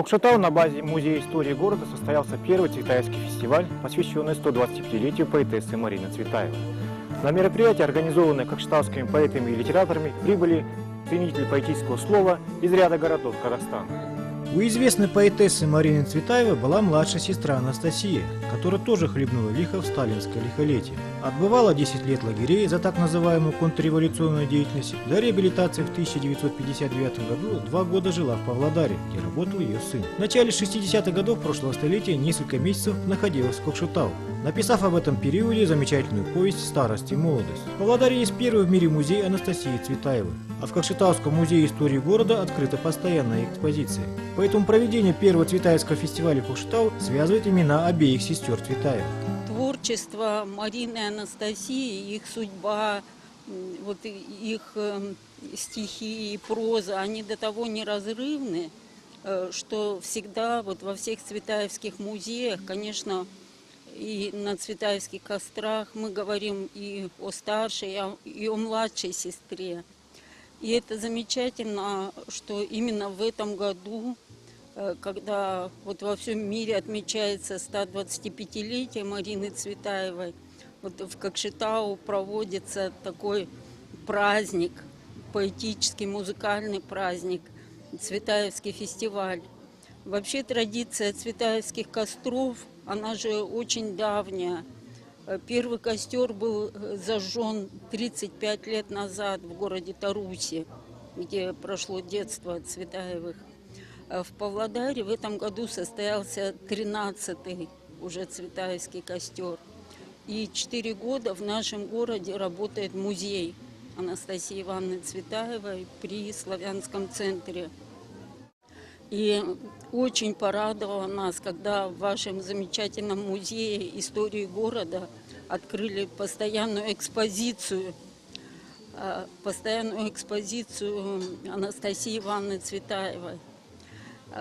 Кокшетау на базе Музея истории города состоялся первый Цветаевский фестиваль, посвященный 125-летию поэтессы Марины Цветаевой. На мероприятие, организованное кокшетаускими поэтами и литераторами, прибыли ценители поэтического слова из ряда городов Казахстана. У известной поэтессы Марины Цветаевой была младшая сестра Анастасия, которая тоже хлебнула лихо в сталинское лихолетие. Отбывала 10 лет лагерей за так называемую контрреволюционную деятельность. До реабилитации в 1959 году 2 года жила в Павлодаре, где работал ее сын. В начале 60-х годов прошлого столетия несколько месяцев находилась в Кокшетау, написав об этом периоде замечательную повесть «Старость и молодость». В Павлодаре есть первый в мире музей Анастасии Цветаевой, а в Кокшетауском музее истории города открыта постоянная экспозиция. Поэтому проведение первого Цветаевского фестиваля в Кокшетау связывает имена обеих сестер Цветаевых. Творчество Марины и Анастасии, их судьба, вот их стихи и проза, они до того неразрывны, что всегда вот во всех цветаевских музеях, конечно, и на цветаевских кострах мы говорим и о старшей, и о младшей сестре. И это замечательно, что именно в этом году, когда вот во всем мире отмечается 125-летие Марины Цветаевой, вот в Кокшетау проводится такой праздник, поэтический, музыкальный праздник, Цветаевский фестиваль. Вообще традиция цветаевских костров, она же очень давняя. Первый костер был зажжен 35 лет назад в городе Тарусе, где прошло детство Цветаевых. В Павлодаре в этом году состоялся 13-й уже Цветаевский костер. И 4 года в нашем городе работает музей Анастасии Ивановны Цветаевой при Славянском центре. И очень порадовало нас, когда в вашем замечательном музее истории города открыли постоянную экспозицию Анастасии Ивановны Цветаевой.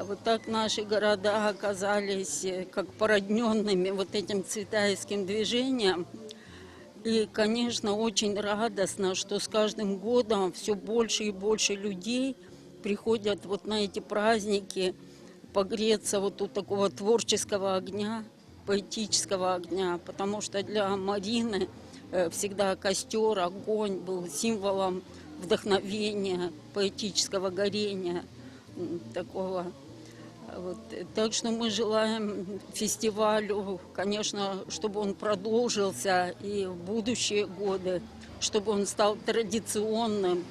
Вот так наши города оказались как породненными вот этим цветаевским движением. И, конечно, очень радостно, что с каждым годом все больше и больше людей приходят вот на эти праздники погреться вот у такого творческого огня, поэтического огня, потому что для Марины всегда костер, огонь был символом вдохновения, поэтического горения такого. Вот. Так что мы желаем фестивалю, конечно, чтобы он продолжился и в будущие годы, чтобы он стал традиционным,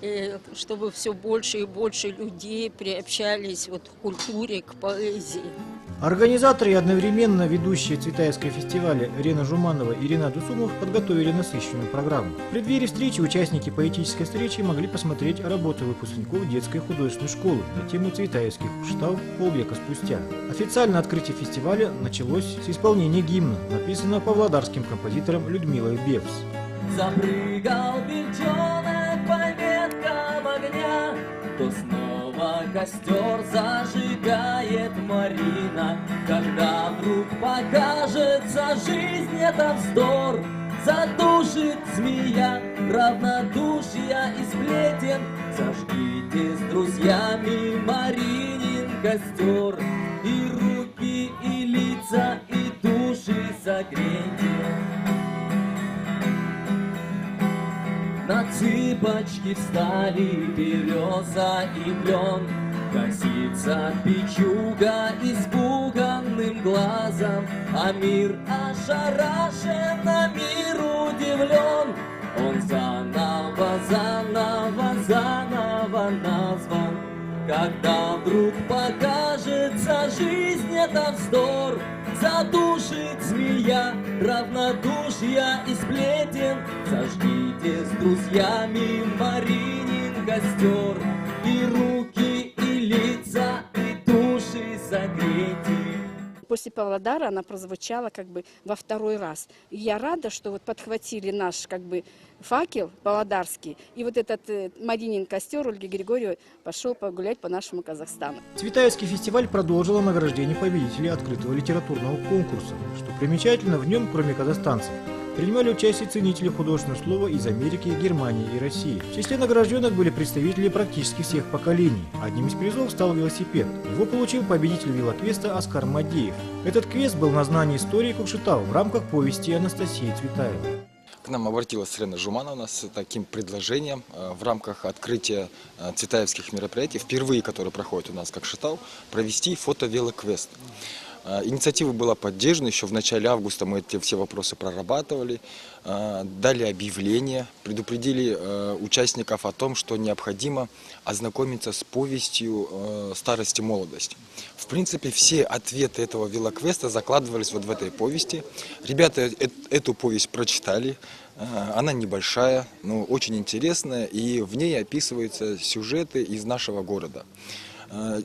и чтобы все больше и больше людей приобщались вот к культуре, к поэзии. Организаторы и одновременно ведущие Цветаевского фестиваля Рена Жуманова и Ренат Дусумов подготовили насыщенную программу. В преддверии встречи участники поэтической встречи могли посмотреть работы выпускников детской художественной школы на тему цветаевских Кокшетау полвека спустя. Официально открытие фестиваля началось с исполнения гимна, написанного павлодарским композитором Людмилой Бевс. Запрыгал бельчонок по веткам огня, то снова костер зажигает Марина. Когда вдруг покажется жизнь это вздор, задушит змея равнодушия и сплетен. Зажгите с друзьями Маринин костер, и руки, и лица, и души согрейте. На цыпочки встали береза и клен, косится печуга испуганным глазом, а мир ошарашен, а мир удивлен. Он заново, заново, заново назван. Когда вдруг покажется жизнь это вздор, задушит змея равнодушия и сплетен. Зажгите с друзьями Маринин костер, и руки, и лица, и души согрейте. После Павлодара она прозвучала как бы во второй раз. И я рада, что вот подхватили наш как бы факел павлодарский, и вот этот Маринин костер Ольги Григорьевой пошел погулять по нашему Казахстану. Цветаевский фестиваль продолжил награждение победителей открытого литературного конкурса. Что примечательно, в нем, кроме казахстанцев, Принимали участие ценители художественного слова из Америки, Германии и России. В числе награжденных были представители практически всех поколений. Одним из призов стал велосипед. Его получил победитель велоквеста Оскар Мадеев. Этот квест был на знание истории Кокшетау в рамках повести Анастасии Цветаевой. К нам обратилась Елена Жумановна с таким предложением в рамках открытия цветаевских мероприятий, впервые, которые проходят у нас в Кокшетау, провести фото-велоквест. Инициатива была поддержана, еще в начале августа мы эти все вопросы прорабатывали, дали объявление, предупредили участников о том, что необходимо ознакомиться с повестью «Старость и молодость». В принципе, все ответы этого велоквеста закладывались вот в этой повести. Ребята эту повесть прочитали, она небольшая, но очень интересная, и в ней описываются сюжеты из нашего города.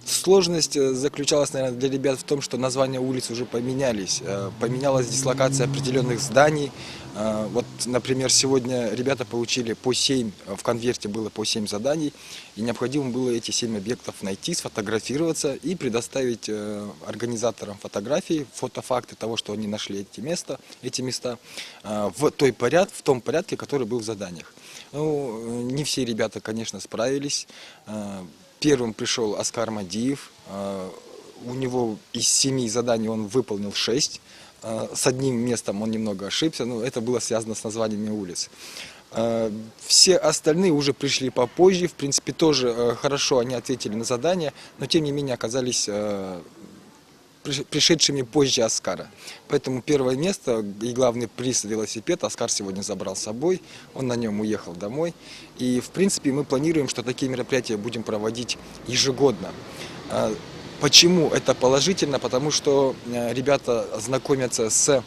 Сложность заключалась, наверное, для ребят в том, что названия улиц уже поменялись. Поменялась дислокация определенных зданий. Вот, например, сегодня ребята получили по 7, в конверте было по 7 заданий, и необходимо было эти 7 объектов найти, сфотографироваться и предоставить организаторам фотографий, фотофакты того, что они нашли эти места в том порядке, который был в заданиях. Ну, не все ребята, конечно, справились. Первым пришел Оскар Мадеев, у него из 7 заданий он выполнил 6, с одним местом он немного ошибся, но это было связано с названиями улиц. Все остальные уже пришли попозже, в принципе тоже хорошо они ответили на задание, но тем не менее оказались пришедшими позже Оскара. Поэтому первое место и главный приз велосипед Оскар сегодня забрал с собой, он на нем уехал домой. И в принципе мы планируем, что такие мероприятия будем проводить ежегодно. Почему это положительно? Потому что ребята знакомятся с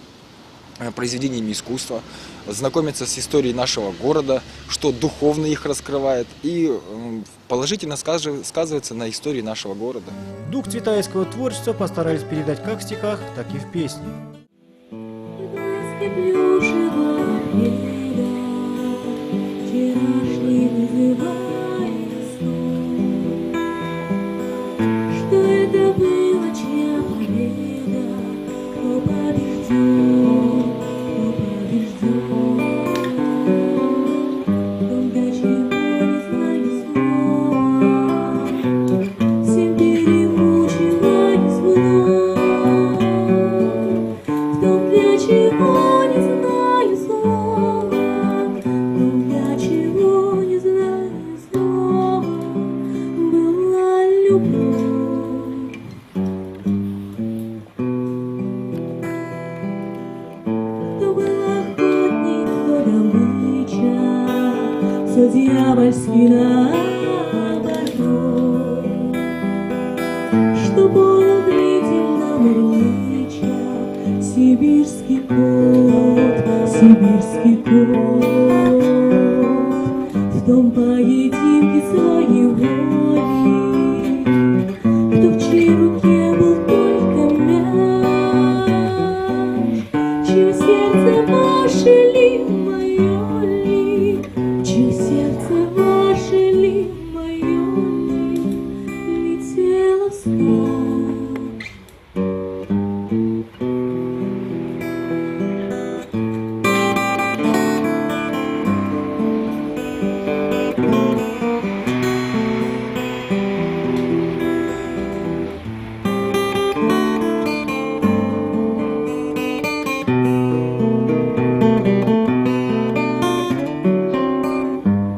произведениями искусства, знакомятся с историей нашего города, что духовно их раскрывает и положительно сказывается на истории нашего города. Дух цветаевского творчества постарались передать как в стихах, так и в песне. Дьявольский наоборот, что было глядим на мельнича, сибирский кот, в том поединке своей воли, кто в чьей руке был только мяч, чье сердце ваше ли, мое ли, чье сердце ваше ли, мое ли, летело вскачь.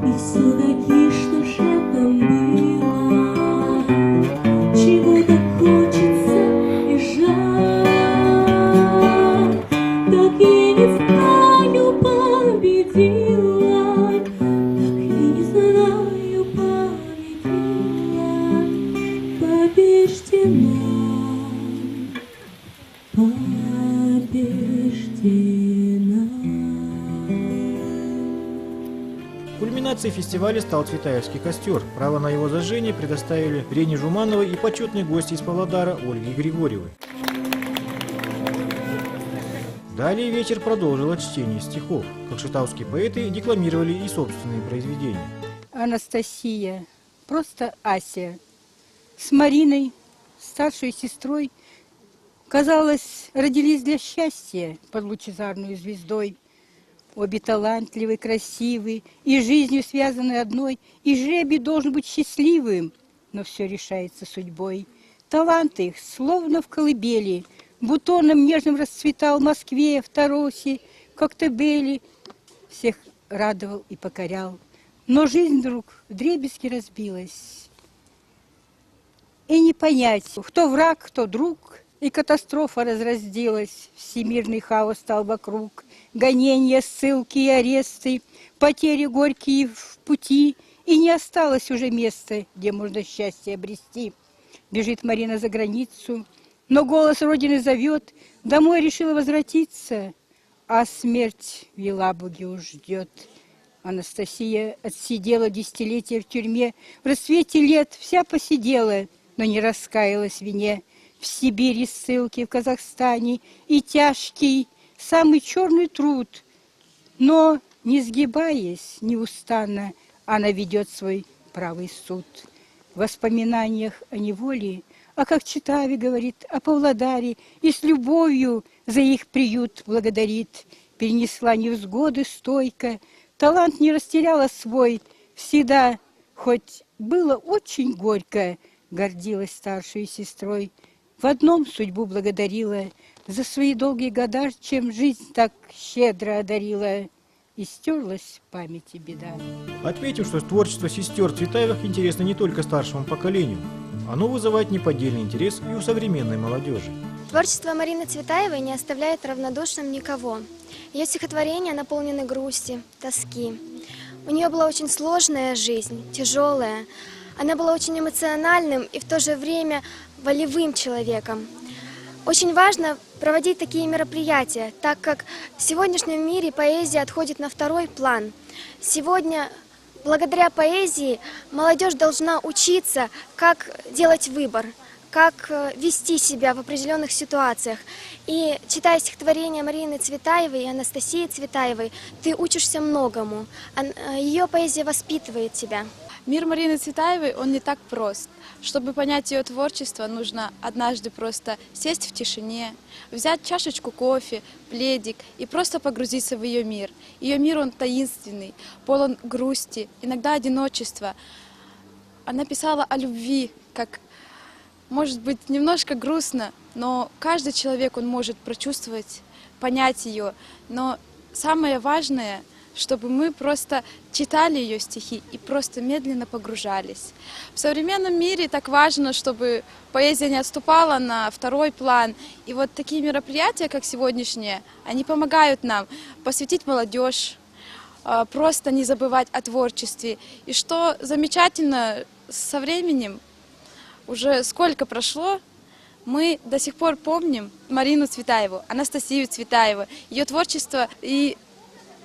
И все-таки что же там было, чего так хочется и жаль, так и не знаю, победила, так и не знаю, победила, побеждена, Кульминацией фестиваля стал Цветаевский костер. Право на его зажжение предоставили Лене Жумановой и почетной гости из Павлодара Ольге Григорьевой. Далее вечер продолжила чтение стихов. Кокшетауские поэты декламировали и собственные произведения. Анастасия, просто Ася, с Мариной, старшей сестрой, казалось, родились для счастья под лучезарной звездой. Обе талантливы, красивы, и жизнью связаны одной, и жребий должен быть счастливым, но все решается судьбой. Таланты их словно в колыбели, бутоном нежным расцветал в Москве, в Таросе, в Коктебеле, всех радовал и покорял. Но жизнь вдруг вдребезги разбилась. И не понять, кто враг, кто друг, и катастрофа разразилась. Всемирный хаос стал вокруг, гонения, ссылки и аресты, потери горькие в пути, и не осталось уже места, где можно счастье обрести. Бежит Марина за границу, но голос Родины зовет, домой решила возвратиться, а смерть в Елабуге уж ждет. Анастасия отсидела десятилетия в тюрьме, в расцвете лет вся посидела, но не раскаялась в вине. В Сибири ссылки, в Казахстане и тяжкий, самый черный труд. Но, не сгибаясь неустанно, она ведет свой правый суд. В воспоминаниях о неволе, а как Читаве говорит о Павлодаре, и с любовью за их приют благодарит. Перенесла невзгоды стойко, талант не растеряла свой, всегда, хоть было очень горько, гордилась старшей сестрой. В одном судьбу благодарила за свои долгие года, чем жизнь так щедро одарила, и стерлась в памяти беда. Отметим, что творчество сестер Цветаевых интересно не только старшему поколению. Оно вызывает неподдельный интерес и у современной молодежи. Творчество Марины Цветаевой не оставляет равнодушным никого. Ее стихотворения наполнены грусти, тоски. У нее была очень сложная жизнь, тяжелая. Она была очень эмоциональным и в то же время волевым человеком. Очень важно проводить такие мероприятия, так как в сегодняшнем мире поэзия отходит на второй план. Сегодня, благодаря поэзии, молодежь должна учиться, как делать выбор, как вести себя в определенных ситуациях. И читая стихотворения Марины Цветаевой и Анастасии Цветаевой, ты учишься многому. Ее поэзия воспитывает тебя. Мир Марины Цветаевой, он не так прост. Чтобы понять ее творчество, нужно однажды просто сесть в тишине, взять чашечку кофе, пледик и просто погрузиться в ее мир. Ее мир, он таинственный, полон грусти, иногда одиночества. Она писала о любви, как, может быть, немножко грустно, но каждый человек, он может прочувствовать, понять ее. Но самое важное, чтобы мы просто читали ее стихи и просто медленно погружались. В современном мире так важно, чтобы поэзия не отступала на второй план. И вот такие мероприятия, как сегодняшние, они помогают нам посвятить молодежь, просто не забывать о творчестве. И что замечательно, со временем, уже сколько прошло, мы до сих пор помним Марину Цветаеву, Анастасию Цветаеву, ее творчество, и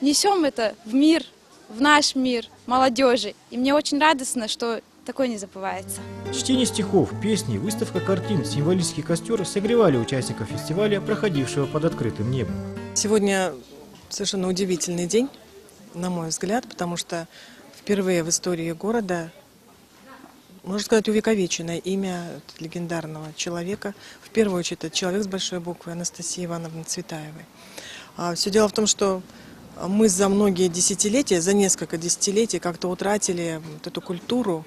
несем это в мир, в наш мир молодежи. И мне очень радостно, что такое не забывается. Чтение стихов, песни, выставка картин, символический костер согревали участников фестиваля, проходившего под открытым небом. Сегодня совершенно удивительный день, на мой взгляд, потому что впервые в истории города, можно сказать, увековеченное имя легендарного человека. В первую очередь, это человек с большой буквы, Анастасии Ивановны Цветаевой. Все дело в том, что мы за многие десятилетия, за несколько десятилетий как-то утратили вот эту культуру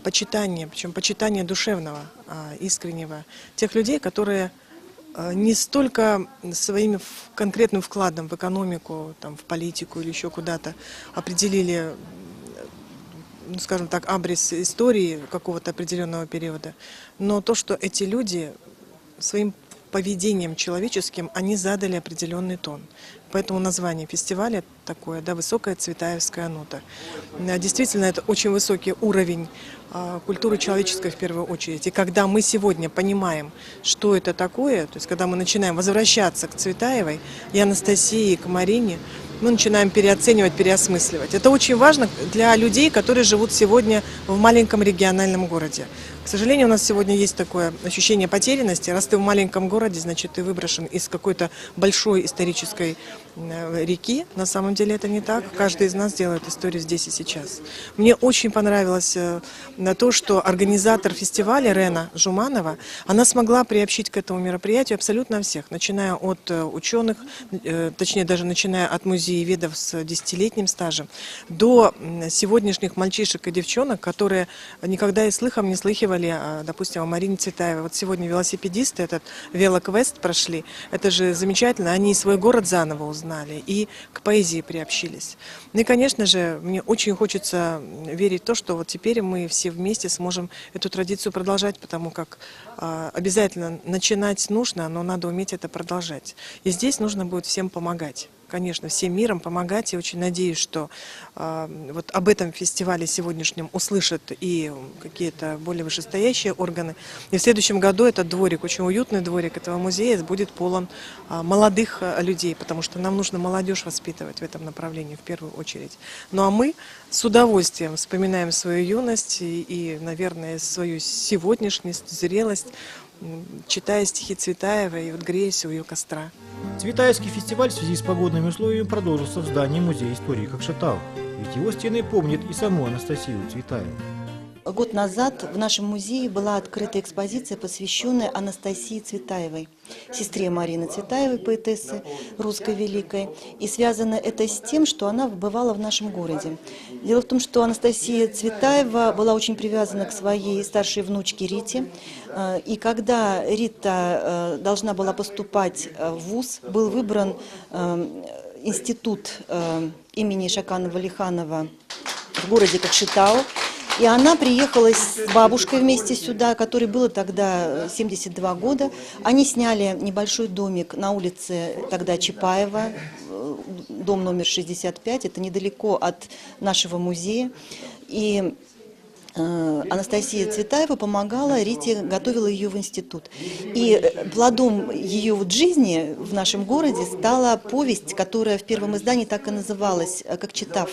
почитания, причем почитания душевного, искреннего, тех людей, которые не столько своим конкретным вкладом в экономику, там, в политику или еще куда-то определили, ну, скажем так, абрис истории какого-то определенного периода, но то, что эти люди своим поведением человеческим, они задали определенный тон. Поэтому название фестиваля такое, да, «Высокая цветаевская нота». Действительно, это очень высокий уровень культуры человеческой в первую очередь. И когда мы сегодня понимаем, что это такое, то есть когда мы начинаем возвращаться к Цветаевой и Анастасии, и к Марине, мы начинаем переоценивать, переосмысливать. Это очень важно для людей, которые живут сегодня в маленьком региональном городе. К сожалению, у нас сегодня есть такое ощущение потерянности. Раз ты в маленьком городе, значит, ты выброшен из какой-то большой исторической реки. На самом деле это не так. Каждый из нас делает историю здесь и сейчас. Мне очень понравилось то, что организатор фестиваля Рена Жуманова, она смогла приобщить к этому мероприятию абсолютно всех, начиная от ученых, точнее даже начиная от музееведов с 10-летним стажем, до сегодняшних мальчишек и девчонок, которые никогда и слыхом не слыхивали, допустим, о Марине Цветаевой. Вот сегодня велосипедисты этот велоквест прошли. Это же замечательно. Они свой город заново узнали и к поэзии приобщились. Ну и, конечно же, мне очень хочется верить в то, что вот теперь мы все вместе сможем эту традицию продолжать, потому как обязательно начинать нужно, но надо уметь это продолжать. И здесь нужно будет всем помогать. Конечно, всем миром помогать. Я очень надеюсь, что вот об этом фестивале сегодняшнем услышат и какие-то более вышестоящие органы. И в следующем году этот дворик, очень уютный дворик этого музея, будет полон молодых людей, потому что нам нужно молодежь воспитывать в этом направлении в первую очередь. Ну а мы с удовольствием вспоминаем свою юность и наверное, свою сегодняшность, зрелость, читая стихи Цветаевой и вот греясь у ее костра. Цветаевский фестиваль в связи с погодными условиями продолжился в здании Музея истории Кокшетау. Ведь его стены помнят и саму Анастасию Цветаеву. Год назад в нашем музее была открыта экспозиция, посвященная Анастасии Цветаевой, сестре Марины Цветаевой, поэтессы русской великой. И связано это с тем, что она бывала в нашем городе. Дело в том, что Анастасия Цветаева была очень привязана к своей старшей внучке Рите. И когда Рита должна была поступать в вуз, был выбран институт имени Шаканова-Лиханова в городе Кокшетау. И она приехала с бабушкой вместе сюда, которой было тогда 72 года. Они сняли небольшой домик на улице тогда Чапаева, дом номер 65, это недалеко от нашего музея. И Анастасия Цветаева помогала Рите, готовила ее в институт. И плодом ее вот жизни в нашем городе стала повесть, которая в первом издании так и называлась «Кокчетав».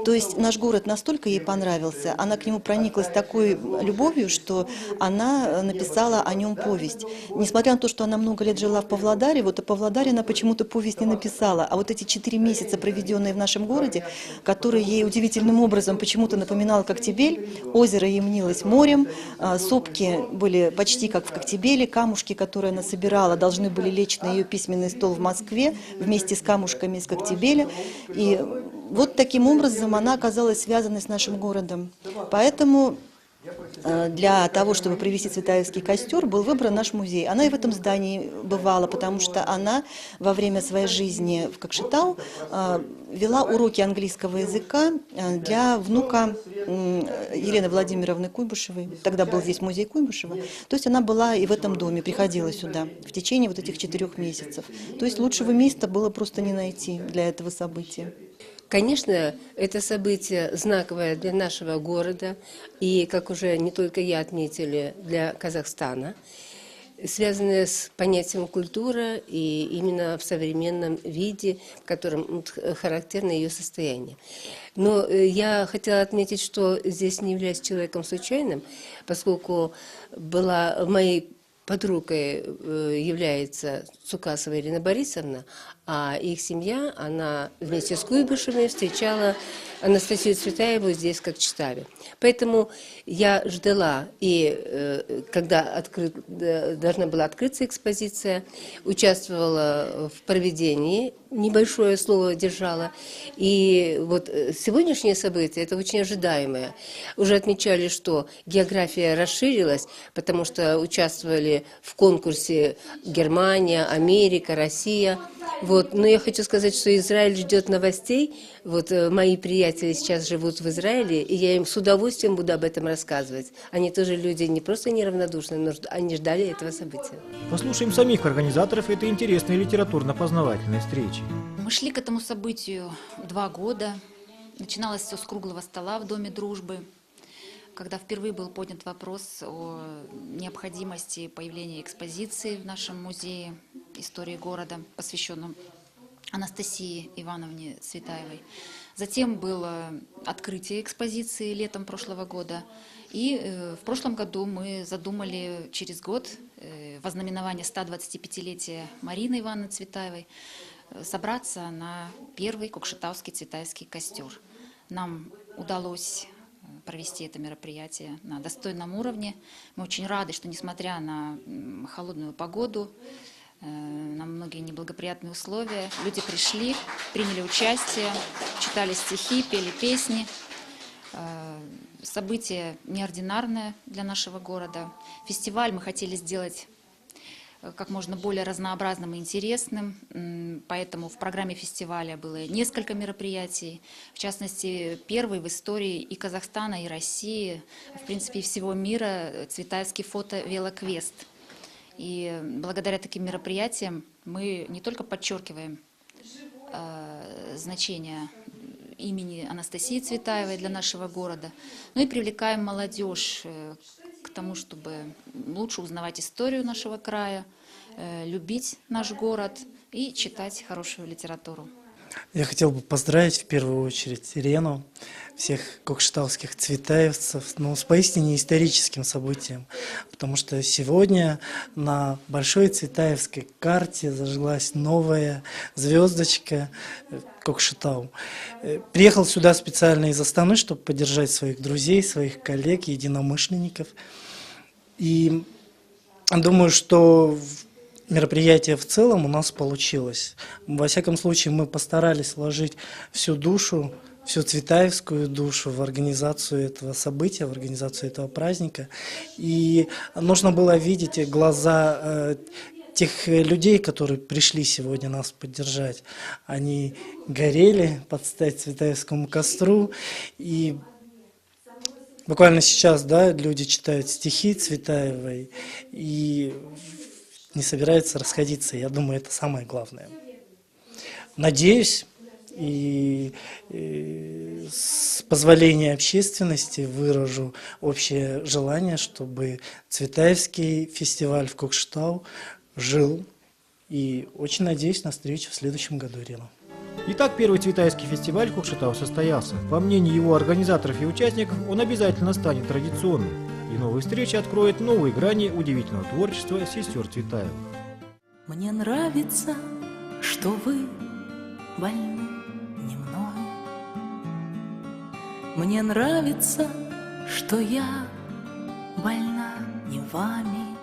То есть наш город настолько ей понравился, она к нему прониклась такой любовью, что она написала о нем повесть. Несмотря на то, что она много лет жила в Павлодаре, вот о Павлодаре она почему-то повесть не написала. А вот эти 4 месяца, проведенные в нашем городе, которые ей удивительным образом почему-то напоминала Коктебель, озеро ей мнилось морем, сопки были почти как в Коктебеле, камушки, которые она собирала, должны были лечь на ее письменный стол в Москве вместе с камушками из Коктебеля. И вот таким образом она оказалась связанной с нашим городом. Поэтому для того, чтобы провести Цветаевский костер, был выбран наш музей. Она и в этом здании бывала, потому что она во время своей жизни в Кокшетау вела уроки английского языка для внука Елены Владимировны Куйбышевой. Тогда был здесь музей Куйбышева. То есть она была и в этом доме, приходила сюда в течение вот этих 4 месяцев. То есть лучшего места было просто не найти для этого события. Конечно, это событие знаковое для нашего города и, как уже не только я отметили, для Казахстана, связанное с понятием культура и именно в современном виде, в котором характерно ее состояние. Но я хотела отметить, что здесь не являюсь человеком случайным, поскольку была моей подругой является Цукасова Ирина Борисовна, а их семья, она вместе с Куйбышевой встречала Анастасию Цветаеву здесь, в Кокчетаве. Поэтому я ждала, и когда должна была открыться экспозиция, участвовала в проведении, небольшое слово держала. И вот сегодняшнее событие, это очень ожидаемое. Уже отмечали, что география расширилась, потому что участвовали в конкурсе Германия, Америка, Россия. Вот. Но я хочу сказать, что Израиль ждет новостей. Вот мои приятели сейчас живут в Израиле, и я им с удовольствием буду об этом рассказывать. Они тоже люди не просто неравнодушные, но они ждали этого события. Послушаем самих организаторов этой интересной литературно-познавательной встречи. Мы шли к этому событию 2 года. Начиналось все с круглого стола в Доме дружбы, когда впервые был поднят вопрос о необходимости появления экспозиции в нашем музее истории города, посвященном Анастасии Ивановне Цветаевой. Затем было открытие экспозиции летом прошлого года. И в прошлом году мы задумали через год вознаменование 125-летия Марины Ивановны Цветаевой собраться на первый кокшетауский цветаевский костер. Нам удалось провести это мероприятие на достойном уровне. Мы очень рады, что несмотря на холодную погоду, на многие неблагоприятные условия, люди пришли, приняли участие, читали стихи, пели песни. Событие неординарное для нашего города. Фестиваль мы хотели сделать как можно более разнообразным и интересным, поэтому в программе фестиваля было несколько мероприятий, в частности, первый в истории и Казахстана, и России, в принципе, и всего мира цветаевский фото-велоквест. И благодаря таким мероприятиям мы не только подчеркиваем значение имени Анастасии Цветаевой для нашего города, но и привлекаем молодежь к тому, чтобы лучше узнавать историю нашего края, любить наш город и читать хорошую литературу. Я хотел бы поздравить в первую очередь Ирену, всех кокшетауских цветаевцев, с поистине историческим событием, потому что сегодня на большой цветаевской карте зажглась новая звездочка Кокшетау. Приехал сюда специально из Астаны, чтобы поддержать своих друзей, своих коллег, единомышленников. И думаю, что мероприятие в целом у нас получилось. Во всяком случае, мы постарались вложить всю душу, всю цветаевскую душу в организацию этого события, в организацию этого праздника. И нужно было видеть глаза тех людей, которые пришли сегодня нас поддержать. Они горели под стать цветаевскому костру. И буквально сейчас, люди читают стихи Цветаевой и не собираются расходиться. Я думаю, это самое главное. Надеюсь, и с позволения общественности выражу общее желание, чтобы Цветаевский фестиваль в Кокшетау жил. И очень надеюсь на встречу в следующем году, Ирина. Итак, первый цветаевский фестиваль в Кокшетау состоялся. По мнению его организаторов и участников, он обязательно станет традиционным. И новые встречи откроют новые грани удивительного творчества сестер Цветаевых. Мне нравится, что вы больны не мной. Мне нравится, что я больна не вами.